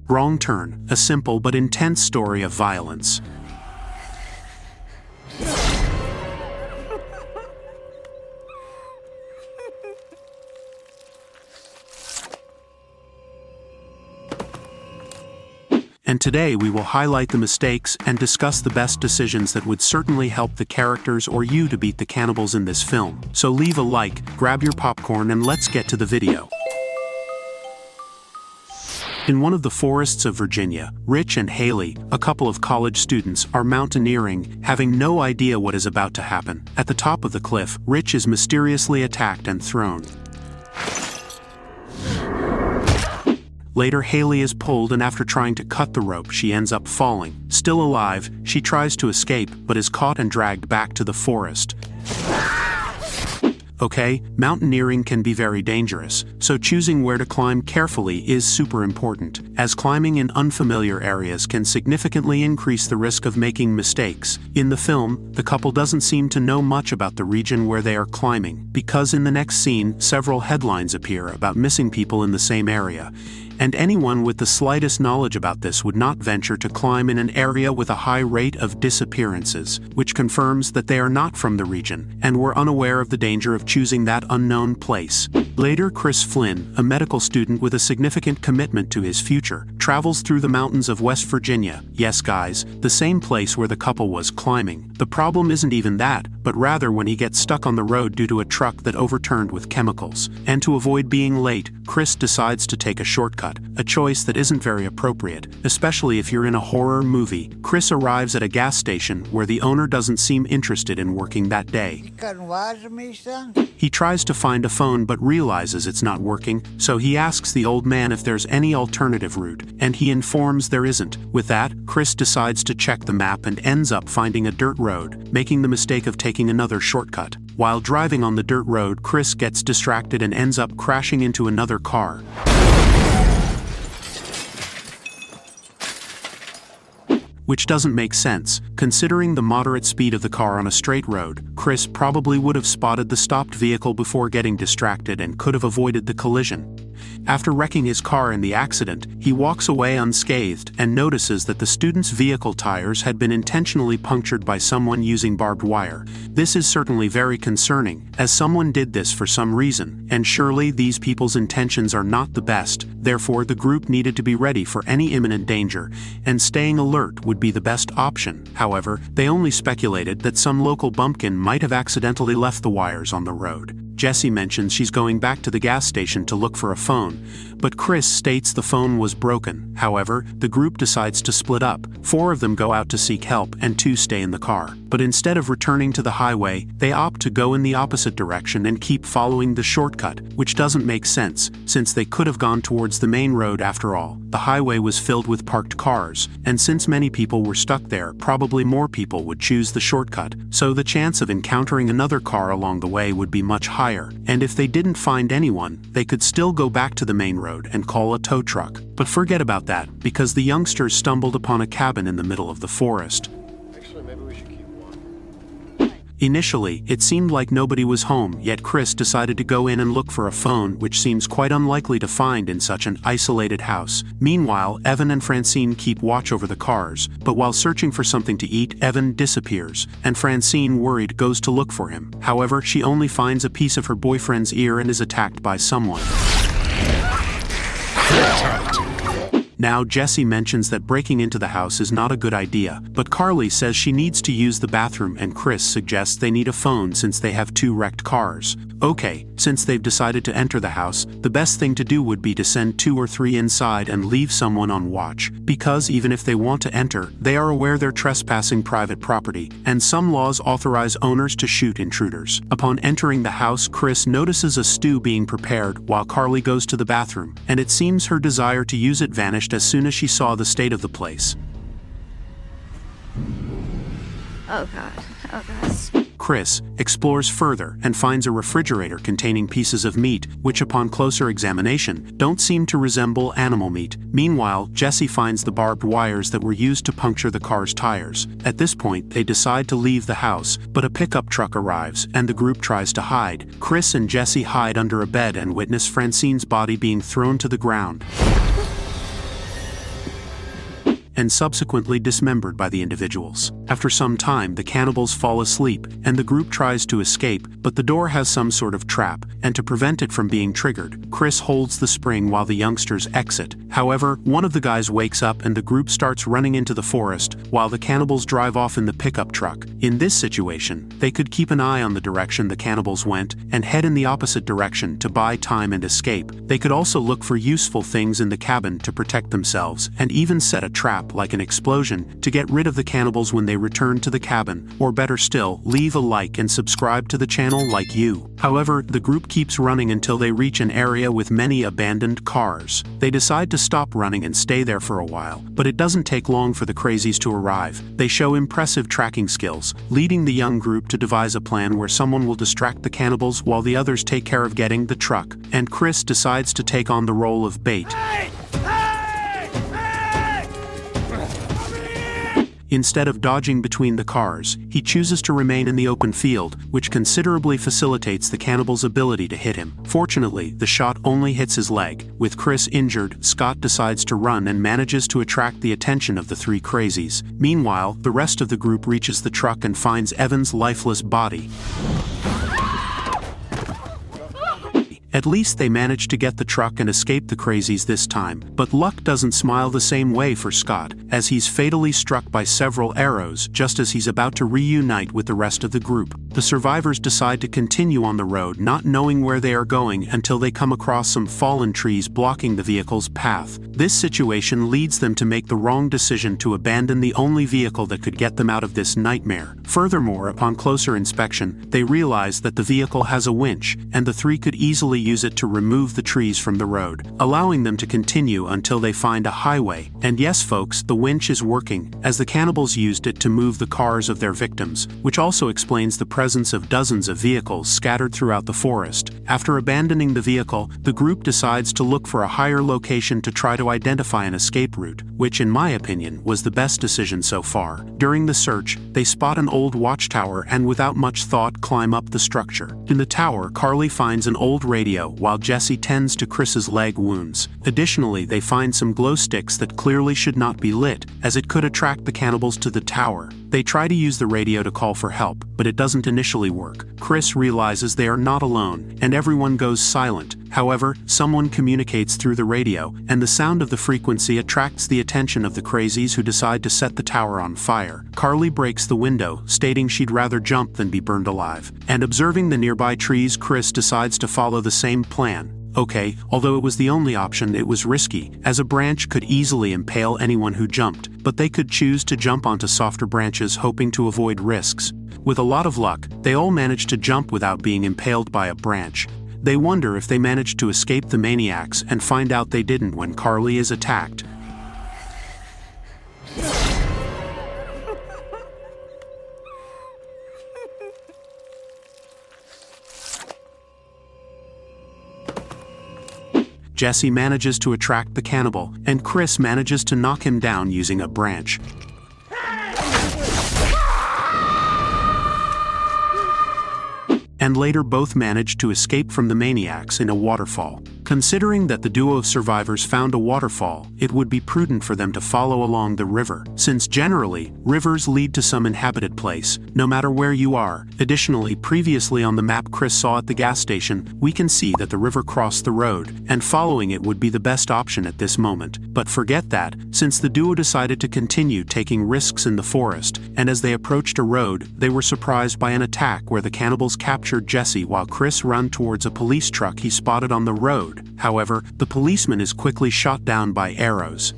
Wrong Turn, a simple but intense story of violence. And today we will highlight the mistakes and discuss the best decisions that would certainly help the characters or you to beat the cannibals in this film. So leave a like, grab your popcorn, and let's get to the video. In one of the forests of Virginia, Rich and Haley, a couple of college students, are mountaineering, having no idea what is about to happen. At the top of the cliff, Rich is mysteriously attacked and thrown. Later, Haley is pulled, and after trying to cut the rope, she ends up falling. Still alive, she tries to escape, but is caught and dragged back to the forest. Okay, mountaineering can be very dangerous, so choosing where to climb carefully is super important, as climbing in unfamiliar areas can significantly increase the risk of making mistakes. In the film, the couple doesn't seem to know much about the region where they are climbing, because in the next scene, several headlines appear about missing people in the same area. And anyone with the slightest knowledge about this would not venture to climb in an area with a high rate of disappearances, which confirms that they are not from the region, and were unaware of the danger of choosing that unknown place. Later, Chris Flynn, a medical student with a significant commitment to his future, travels through the mountains of West Virginia. Yes guys, the same place where the couple was climbing. The problem isn't even that, but rather when he gets stuck on the road due to a truck that overturned with chemicals. And to avoid being late, Chris decides to take a shortcut, a choice that isn't very appropriate, especially if you're in a horror movie. Chris arrives at a gas station where the owner doesn't seem interested in working that day. You cutting wires with me, son? He tries to find a phone but realizes it's not working, so he asks the old man if there's any alternative route, and he informs there isn't. With that, Chris decides to check the map and ends up finding a dirt road, making the mistake of taking another shortcut. While driving on the dirt road, Chris gets distracted and ends up crashing into another car. Which doesn't make sense. Considering the moderate speed of the car on a straight road, Chris probably would have spotted the stopped vehicle before getting distracted and could have avoided the collision. After wrecking his car in the accident, he walks away unscathed and notices that the student's vehicle tires had been intentionally punctured by someone using barbed wire. This is certainly very concerning, as someone did this for some reason, and surely these people's intentions are not the best. Therefore, the group needed to be ready for any imminent danger, and staying alert would be the best option. However, they only speculated that some local bumpkin might have accidentally left the wires on the road. Jessie mentions she's going back to the gas station to look for a phone, but Chris states the phone was broken. However, the group decides to split up. 4 of them go out to seek help and 2 stay in the car. But instead of returning to the highway, they opt to go in the opposite direction and keep following the shortcut, which doesn't make sense, since they could have gone towards the main road after all. The highway was filled with parked cars, and since many people were stuck there, probably more people would choose the shortcut, so the chance of encountering another car along the way would be much higher. And if they didn't find anyone, they could still go back to the main road and call a tow truck. But forget about that, because the youngsters stumbled upon a cabin in the middle of the forest. Actually, maybe we should keep one. Initially, it seemed like nobody was home, yet Chris decided to go in and look for a phone, which seems quite unlikely to find in such an isolated house. Meanwhile, Evan and Francine keep watch over the cars, but while searching for something to eat, Evan disappears, and Francine, worried, goes to look for him. However, she only finds a piece of her boyfriend's ear and is attacked by someone. Now, Jessie mentions that breaking into the house is not a good idea, but Carly says she needs to use the bathroom, and Chris suggests they need a phone since they have 2 wrecked cars. Okay, since they've decided to enter the house, the best thing to do would be to send 2 or 3 inside and leave someone on watch, because even if they want to enter, they are aware they're trespassing private property, and some laws authorize owners to shoot intruders. Upon entering the house, Chris notices a stew being prepared while Carly goes to the bathroom, and it seems her desire to use it vanished as soon as she saw the state of the place. Oh God. Chris explores further and finds a refrigerator containing pieces of meat, which upon closer examination don't seem to resemble animal meat. Meanwhile, Jessie finds the barbed wires that were used to puncture the car's tires. At this point, they decide to leave the house, but a pickup truck arrives and the group tries to hide. Chris and Jessie hide under a bed and witness Francine's body being thrown to the ground. and subsequently dismembered by the individuals. After some time, the cannibals fall asleep, and the group tries to escape, but the door has some sort of trap, and to prevent it from being triggered, Chris holds the spring while the youngsters exit. However, one of the guys wakes up and the group starts running into the forest, while the cannibals drive off in the pickup truck. In this situation, they could keep an eye on the direction the cannibals went, and head in the opposite direction to buy time and escape. They could also look for useful things in the cabin to protect themselves, and even set a trap like an explosion to get rid of the cannibals when they return to the cabin, or better still, leave a like and subscribe to the channel like you. However, the group keeps running until they reach an area with many abandoned cars. They decide to stop running and stay there for a while, but it doesn't take long for the crazies to arrive. They show impressive tracking skills, leading the young group to devise a plan where someone will distract the cannibals while the others take care of getting the truck, and Chris decides to take on the role of bait. Instead of dodging between the cars, he chooses to remain in the open field, which considerably facilitates the cannibal's ability to hit him. Fortunately, the shot only hits his leg. With Chris injured, Scott decides to run and manages to attract the attention of the three crazies. Meanwhile, the rest of the group reaches the truck and finds Evan's lifeless body. At least they manage to get the truck and escape the crazies this time, but luck doesn't smile the same way for Scott, as he's fatally struck by several arrows just as he's about to reunite with the rest of the group. The survivors decide to continue on the road, not knowing where they are going until they come across some fallen trees blocking the vehicle's path. This situation leads them to make the wrong decision to abandon the only vehicle that could get them out of this nightmare. Furthermore, upon closer inspection, they realize that the vehicle has a winch, and the three could easily use it to remove the trees from the road, allowing them to continue until they find a highway. And yes folks, the winch is working, as the cannibals used it to move the cars of their victims, which also explains the presence of dozens of vehicles scattered throughout the forest. After abandoning the vehicle, the group decides to look for a higher location to try to identify an escape route, which in my opinion was the best decision so far. During the search, they spot an old watchtower and without much thought climb up the structure. In the tower, Carly finds an old radio while Jesse tends to Chris's leg wounds. Additionally, they find some glow sticks that clearly should not be lit, as it could attract the cannibals to the tower. They try to use the radio to call for help, but it doesn't initially work. Chris realizes they are not alone, and everyone goes silent. However, someone communicates through the radio, and the sound of the frequency attracts the attention of the crazies who decide to set the tower on fire. Carly breaks the window, stating she'd rather jump than be burned alive. And observing the nearby trees, Chris decides to follow the same plan. Okay, although it was the only option, it was risky, as a branch could easily impale anyone who jumped, but they could choose to jump onto softer branches hoping to avoid risks. With a lot of luck, they all managed to jump without being impaled by a branch. They wonder if they managed to escape the maniacs and find out they didn't when Carly is attacked. Jesse manages to attract the cannibal, and Chris manages to knock him down using a branch. And later both managed to escape from the maniacs in a waterfall. Considering that the duo of survivors found a waterfall, it would be prudent for them to follow along the river, since generally, rivers lead to some inhabited place, no matter where you are. Additionally, previously on the map Chris saw at the gas station, we can see that the river crossed the road, and following it would be the best option at this moment. But forget that, since the duo decided to continue taking risks in the forest, and as they approached a road, they were surprised by an attack where the cannibals captured Jesse while Chris ran towards a police truck he spotted on the road. However, the policeman is quickly shot down by arrows.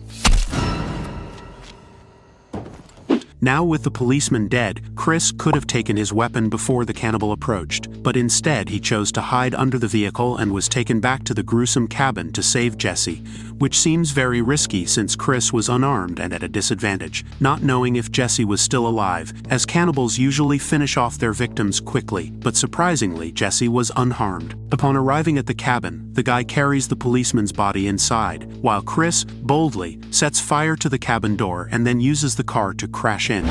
Now with the policeman dead, Chris could have taken his weapon before the cannibal approached, but instead he chose to hide under the vehicle and was taken back to the gruesome cabin to save Jesse, which seems very risky since Chris was unarmed and at a disadvantage, not knowing if Jesse was still alive, as cannibals usually finish off their victims quickly, but surprisingly Jesse was unharmed. Upon arriving at the cabin, the guy carries the policeman's body inside, while Chris, boldly, sets fire to the cabin door and then uses the car to crash in.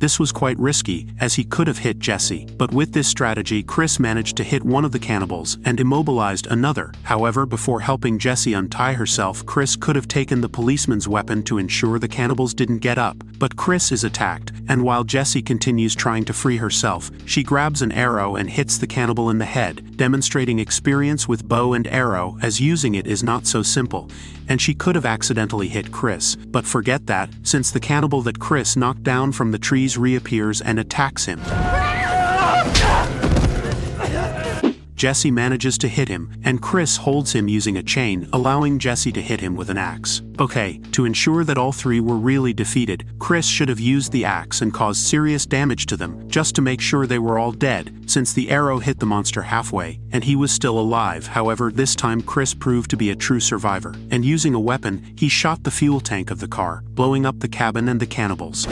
This was quite risky, as he could have hit Jesse, but with this strategy Chris managed to hit one of the cannibals and immobilized another. However, before helping Jesse untie herself, Chris could have taken the policeman's weapon to ensure the cannibals didn't get up. But Chris is attacked, and while Jesse continues trying to free herself, she grabs an arrow and hits the cannibal in the head, demonstrating experience with bow and arrow, as using it is not so simple. And she could have accidentally hit Chris, but forget that, since the cannibal that Chris knocked down from the trees reappears and attacks him. Jesse manages to hit him, and Chris holds him using a chain, allowing Jesse to hit him with an axe. Okay, to ensure that all three were really defeated, Chris should have used the axe and caused serious damage to them, just to make sure they were all dead, since the arrow hit the monster halfway, and he was still alive. However, this time Chris proved to be a true survivor, and using a weapon, he shot the fuel tank of the car, blowing up the cabin and the cannibals.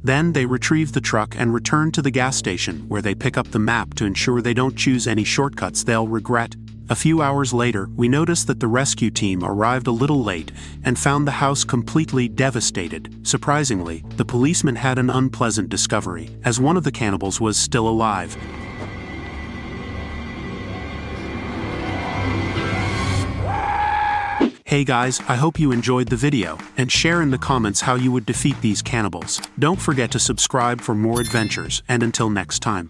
Then they retrieve the truck and return to the gas station, where they pick up the map to ensure they don't choose any shortcuts they'll regret. A few hours later, we notice that the rescue team arrived a little late and found the house completely devastated. Surprisingly, the policeman had an unpleasant discovery, as one of the cannibals was still alive. Hey guys, I hope you enjoyed the video, and share in the comments how you would defeat these cannibals. Don't forget to subscribe for more adventures, and until next time.